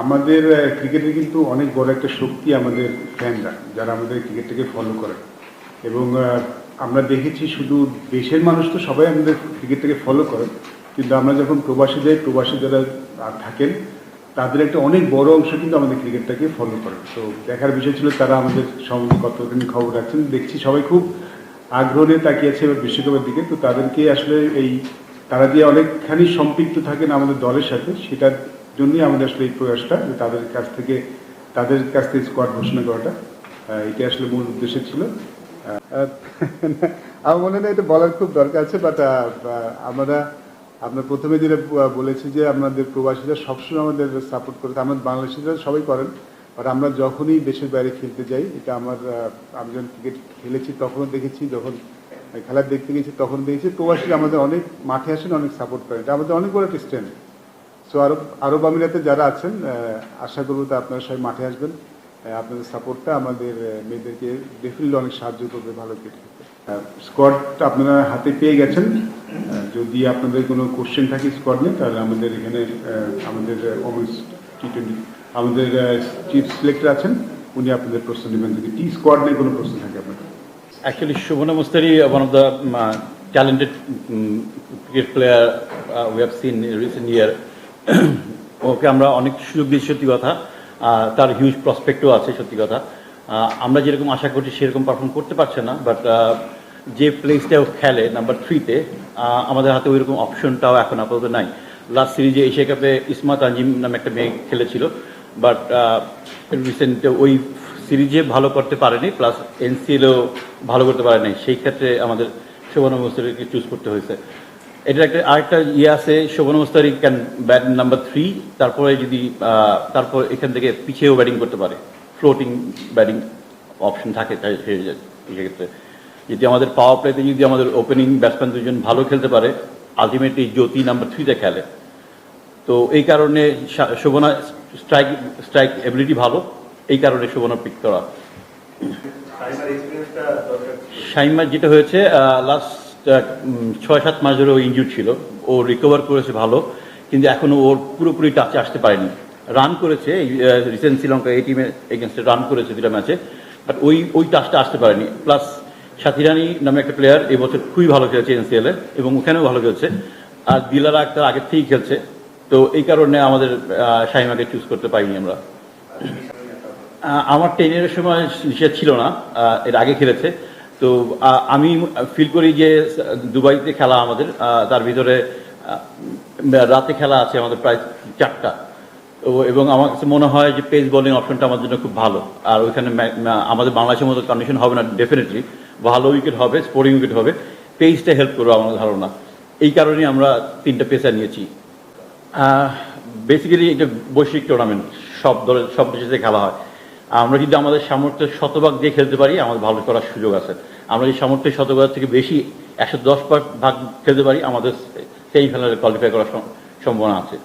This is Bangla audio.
আমাদের ক্রিকেটের কিন্তু অনেক বড় একটা শক্তি আমাদের ফ্যানরা, যারা আমাদের ক্রিকেটটাকে ফলো করে। এবং আমরা দেখেছি শুধু দেশের মানুষ তো সবাই আমাদের ক্রিকেটটাকে ফলো করে, কিন্তু আমরা যখন প্রবাসী যাই, প্রবাসী যারা থাকেন তাদের একটা অনেক বড় অংশ কিন্তু আমাদের ক্রিকেটটাকে ফলো করে। তো দেখার বিষয় ছিল তারা আমাদের সম্বন্ধে কতদিন খবর রাখছেন। দেখছি সবাই খুব আগ্রহ নিয়ে তাকিয়েছে এবার বিশ্বকাপের দিকে। তো তাদেরকে আসলে তারা যে অনেকখানি সম্পৃক্ত থাকেন আমাদের দলের সাথে, সেটার জন্যই আমাদের আসলে এই প্রয়াসটা, যে তাদের কাছ থেকে স্কোয়াড ঘোষণা করাটা, এটা আসলে মূল উদ্দেশ্য ছিল। আমার মনে হয় এটা বলার খুব দরকার আছে, বাট আমরা প্রথমে যেটা বলেছি যে আমাদের প্রবাসীরা সবসময় আমাদের সাপোর্ট করে, আমাদের বাংলাদেশিরা সবাই করেন। বাট আমরা যখনই দেশের বাইরে খেলতে যাই, এটা আমি যখন ক্রিকেট খেলেছি তখনও দেখেছি, যখন খেলা দেখতে গেছি তখন দেখেছি প্রবাসীরা আমাদের অনেক মাঠে আসেন, অনেক সাপোর্ট করেন। এটা আমাদের অনেক বড় একটা স্ট্রেংথ। সো আরব আমিরাতে যারা আছেন, আশা করবো তো আপনারা সবাই মাঠে আসবেন। আপনাদের সাপোর্টটা আমাদের মেয়েদেরকে ডেফিনেটলি অনেক সাহায্য করবে ভালো ক্রিকেট খেলতে। স্কোয়াডটা আপনারা হাতে পেয়ে গেছেন। যদি আপনাদের কোনো কোশ্চেন থাকে স্কোয়াড নিয়ে, তাহলে আমাদের এখানে আমাদের ওমেন্স টি20 আমাদের চিফ সিলেক্টর আছেন, উনি আপনাদের প্রশ্ন নেবেন যদি স্কোয়াড নিয়ে কোনো প্রশ্ন থাকে আপনাদের। Actually, Shobhana Mustari, one of the talented cricket player we have seen in recent year. ওকে আমরা অনেক সুযোগ দিয়েছি, সত্যি কথা। তার হিউজ প্রসপেক্টও আছে, সত্যি কথা। আমরা যেরকম আশা করছি সেরকম পারফর্ম করতে পারছে না, বাট যে প্লেসটাও খেলে নাম্বার 3-তে, আমাদের হাতে ওইরকম অপশনটাও এখন আপাতত নাই। লাস্ট সিরিজে এশিয়া কাপে ইসমা তানজিম নামে একটা মেয়ে খেলেছিল, বাট রিসেন্ট ওই সিরিজে ভালো করতে পারেনি, প্লাস এনসিএলও ভালো করতে পারে নাই। সেই ক্ষেত্রে আমাদের শোভনা মুস্তারিকে চুজ করতে হয়েছে। এটার আরেকটা আছে, শোভনা মুস্তারি ক্যান ব্যাট নাম্বার 3, তারপর এখান থেকে পিছিয়েও ব্যাটিং করতে পারে, ফ্লোটিং ব্যাটিং অপশন থাকে। সেক্ষেত্রে যদি আমাদের পাওয়ার প্লেতে যদি আমাদের ওপেনিং ব্যাটসম্যান দুজন ভালো খেলতে পারে, আলটিমেটলি জ্যোতি নাম্বার 3-তে খেলে। তো এই কারণে শোভনা স্ট্রাইক এবিলিটি ভালো, এই কারণে শোভনা পিক করা। শাইমার যেটা হয়েছে, লাস্ট 6-7 মাস ধরে ও ইনজুর্ড ছিল। ও রিকভার করেছে ভালো, কিন্তু এখনো ওর পুরোপুরি টাচে আসতে পারেনি। রান করেছে রিসেন্ট শ্রীলঙ্কা এই টিমে এগেনস্টে, রান করেছে 2টা ম্যাচে, বাট ওই টাচটা আসতে পারেনি। প্লাস সাথী রানী নামে একটা প্লেয়ার এবছর খুবই ভালো খেলেছে এনসিএলে, এবং ওখানেও ভালো খেলছে। আর দিলারা আক্তার আগের থেকেই খেলছে। তো এই কারণে আমাদের শাইমাকে চুজ করতে পারিনি আমরা। আমার 10-এর সময় সে ছিল না, এর আগে খেলেছে। তো আমি ফিল করি যে দুবাইতে খেলা আমাদের, তার ভিতরে রাতে খেলা আছে আমাদের প্রায় 4টা। এবং আমার কাছে মনে হয় যে পেস বোলিং অপশনটা আমার জন্য খুব ভালো। আর ওইখানে আমাদের বাংলাদেশের মতো কন্ডিশন হবে না, ডেফিনেটলি ভালো উইকেট হবে, স্পোর্টিং উইকেট হবে, পেসটা হেল্প করবে আমার ধারণা। এই কারণেই আমরা 3টা পেসার নিয়েছি। বেসিক্যালি এটা বৈশ্বিক টুর্নামেন্ট, সব দেশে খেলা হয়। আমরা যদি আমাদের সামর্থ্য শতভাগ দিয়ে খেলতে পারি, আমাদের ভালো করার সুযোগ আছে। আমরা যদি সামর্থ্যের শতভাগ থেকে বেশি 110 ভাগ খেলতে পারি, আমাদের সেমিফাইনালে কোয়ালিফাই করার সম্ভাবনা আছে।